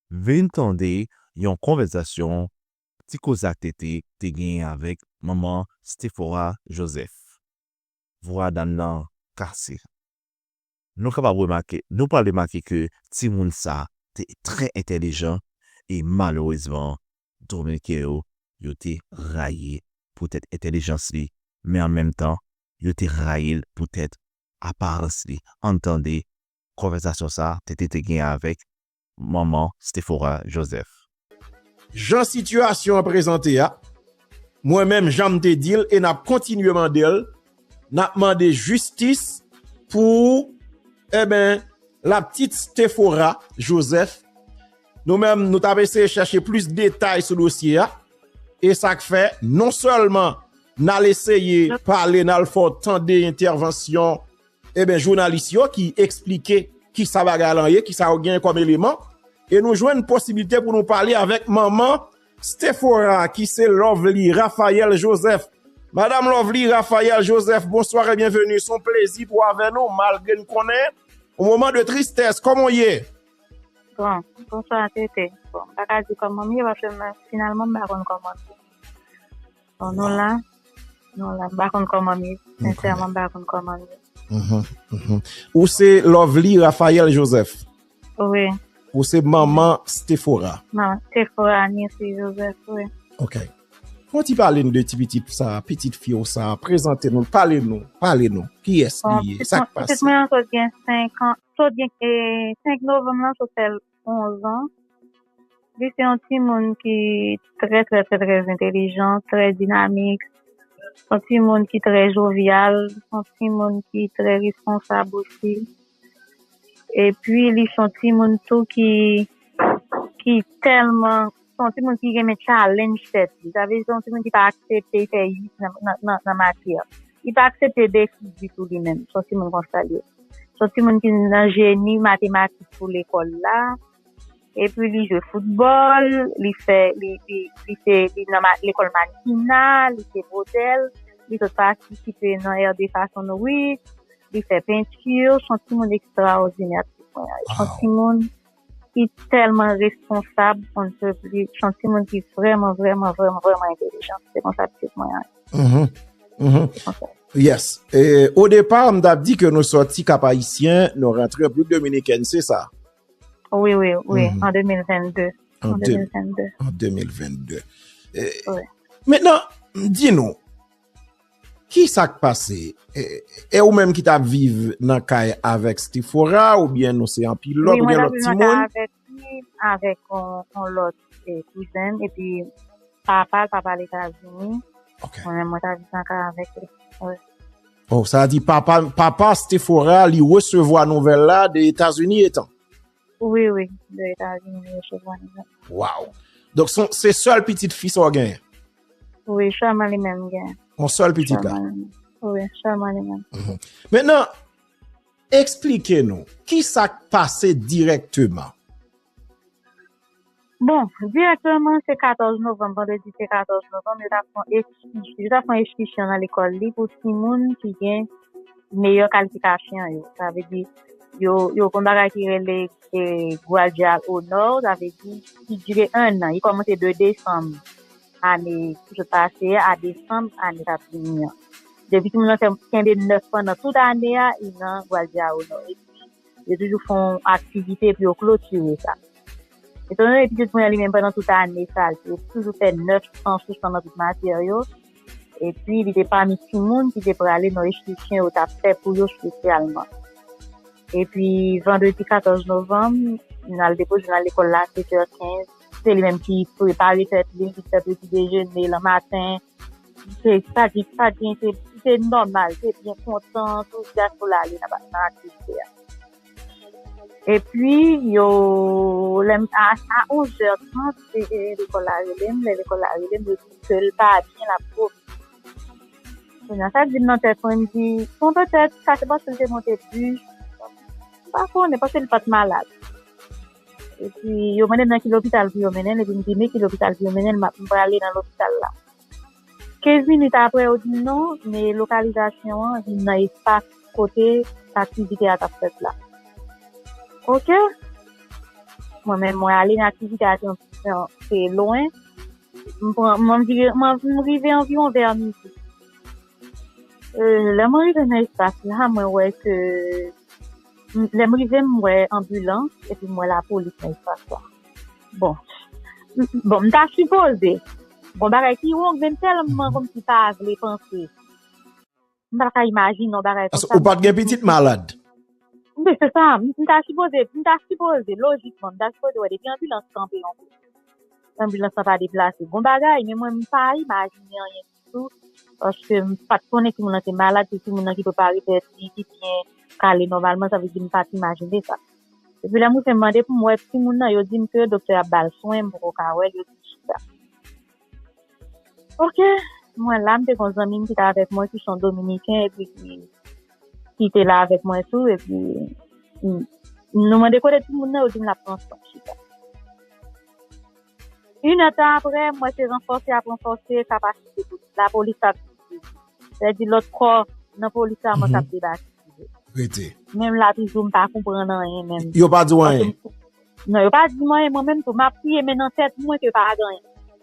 vin tande yon conversation ti kozak te gen avec maman Stephora Joseph. Voix dans nan cassé. Nous capable remarquer, nous pas remarquer que ti moun sa te très intelligent et malheureusement Dominique yo te raillé peut-être intelligence li, mais en même temps yo te raillé peut-être apparence li. Entendez conversation ça te gen avec maman Stephora Joseph. Jean situation présenté a moi-même j'aime te dire et n'a continuellement d'elle n'a demandé justice pour la petite Stephora Joseph. Nous-mêmes nous t'avons essayé de chercher plus de détails sur le dossier et ça fait non seulement n'a essayé parler dans le fort temps d'intervention journalistes qui expliquaient qui ça va gagner, qui ça gagne comme élément et nous jouons une possibilité pour nous parler avec maman Stephora qui c'est Lovely Raphaël Joseph. Madame Lovely Raphaël Joseph, bonsoir et bienvenue. Son plaisir pour avec nous malgré nous connaît au moment de tristesse. Comment y est? Bon, bonsoir Tété. Bon, pas dire comment mieux parce que finalement pas comment. Bon, nous là pas comment mieux, sincèrement pas comment mieux. Ou c'est Lovely Raphaël Joseph? Oui. Ou c'est maman Stephora? Maman Stephora Nancy Joseph, oui. OK. Quand tu parles de petite fille ça, présentez-nous, parlez-nous. Qui est-ce qui ça passe? C'est moi qui j'ai 5 ans, 5 novembre ça fait 11 ans. Lui c'est un petit monde qui très intelligent, très dynamique. Un petit monde qui très jovial, un petit monde qui très responsable aussi. Et puis lui son petit monde tout qui tellement son petit monde qui aime challenge tête. Vous savez son petit monde qui pas accepter faire dans matière. Il pas accepter défi du tout lui-même. Son petit monde constaté. Son petit monde qui est génie mathématique pour l'école là. Et puis il joue football, il fait dans l'école mannequinat, il fait modèle, il peut participer dans RD Fashion Week, il fait peinture, son petit monde extraordinaire. Son petit monde qui est tellement responsable, on ne peut plus, son petit monde qui est vraiment intelligent. C'est comme ça que c'est moi. Yes. Et au départ, on a dit que nous sortis cap haïtien, nous rentrions plus dominicaine, c'est ça? Oui, en 2022. En 2022. Oui. Maintenant, dis-nous, qui s'est passé? Et ou même qui t'a vive dans caille avec Stephora ou bien nous c'est en pilote ou bien l'autre petit monde? Avec l'autre cousin et puis papa les États-Unis. OK. On est monté avec lui. Oh, ça dit papa Stephora lui recevoir nouvelle là des États-Unis étant. Oui, des États-Unis recevoir nouvelle. Wow. Donc c'est seule petite fille ça gagne. Oui, seulement les mêmes gagne. On seule petite là. Oui, seulement les mêmes. Maintenant, expliquez-nous, qui s'est passé directement? Bon, directement, c'est 14 novembre, vendredi c'est 14 novembre, je vais faire une inscription dans l'école pour tout le monde qui a meilleure qualification. Ça veut dire, yo comme bagay qui relève Guadia au nord, ça veut dire, il dure 1 an, il commence de décembre. Année je passais à décembre année d'après. Depuis que nous avons fait 9 pendant toute année ils ont Guadia au nord. Ils toujours font activité pour clôturer ça. Et donc les petits moyens lui-même pendant toute année ça, ils toujours fait 900 sous pendant toute matériaux. Et puis il était parmi tout le monde qui était pour aller dans l'institution au tapé pour eux spécialement. Et puis vendredi 14 novembre, on a le déposé dans l'école là 7h15. C'est lui-même qui prépare les têtes, qui fait petit déjeuner le matin. C'est normal, c'est bien content, tout ça pour aller dans l'activité. Et puis, à 11h30, c'est l'école à Relem, de tout seul, pas bien la pauvre. Ça dit, non, téléphone dit, bon, peut-être, ça c'est parce que c'est monté plus. Pas qu'on est parce que le pas malade. Et puis, yo mène dans l'hôpital puis yo mène, et puis me dit, que l'hôpital puis yo mène, m'a aller dans l'hôpital là. 15 minutes après, on dit non, mais localisation, il n'a pas côté activité à ta fête là. OK? moi-même, moi, aller dans l'activité, c'est loin. M'arriver environ vers midi. Là, m'arriver dans l'espace, là, moi, ouais, que, là, m'arriver, moi, ambulance, et puis moi, la police dans l'espace, là. Bon, m'ta supposé. Bon, bagay qui ou même tellement comme si pas les penser. M'ta imaginer non bagay comme ça. Ou pas de petite malade. Mais c'est ça, m'ta supposé, logiquement, m'ta supposé, ouais, depuis ambulance campé, ambulance pas déplacé. Bon bagay, mais moi, m'pas imaginer rien du tout. Parce que m'pas de connaître que mon est malade, que tout monde qui peut pas arrêter, qui bien calé normalement, ça veut dire m'pas imaginer ça. Et puis là, moi, je me demandé pour moi, si mon nan, yo dit que docteur a bal soin pour kawel, yo dit ça. Ok, moi, là, m'te kon zami qui était avec moi, qui sont dominicains, et puis qui était là avec moi et tout, et puis, nous demandé quoi de tout le monde, yo dit la prend ça. Une heure après, moi, c'est renforcé, capacité. La police a dit l'autre corps, la police a débattu. Même là, toujours, je ne comprends rien, même. Yo pas dit rien. Non, yo pas dit rien, moi-même, tout m'a prié, mais dans tête, moi, que pas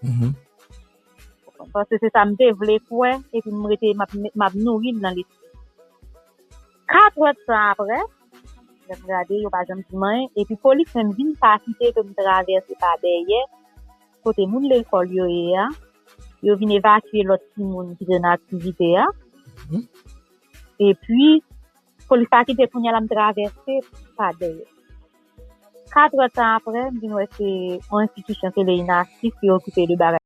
rien. Parce que c'est ça, me voulais quoi, et puis m'a nourri dans les 4 heures de temps après, j'ai regardé, yo pas jamais dit rien, et puis police même vient faciliter que me traverse par derrière, côté moun l'école yo ya, yo vient évacuer l'autre petit moun qui était dans l'activité, et puis, police a quitté pour me traverser par derrière. 4 heures de temps après, c'est une institution, c'est les inactifs qui occupent le barrage.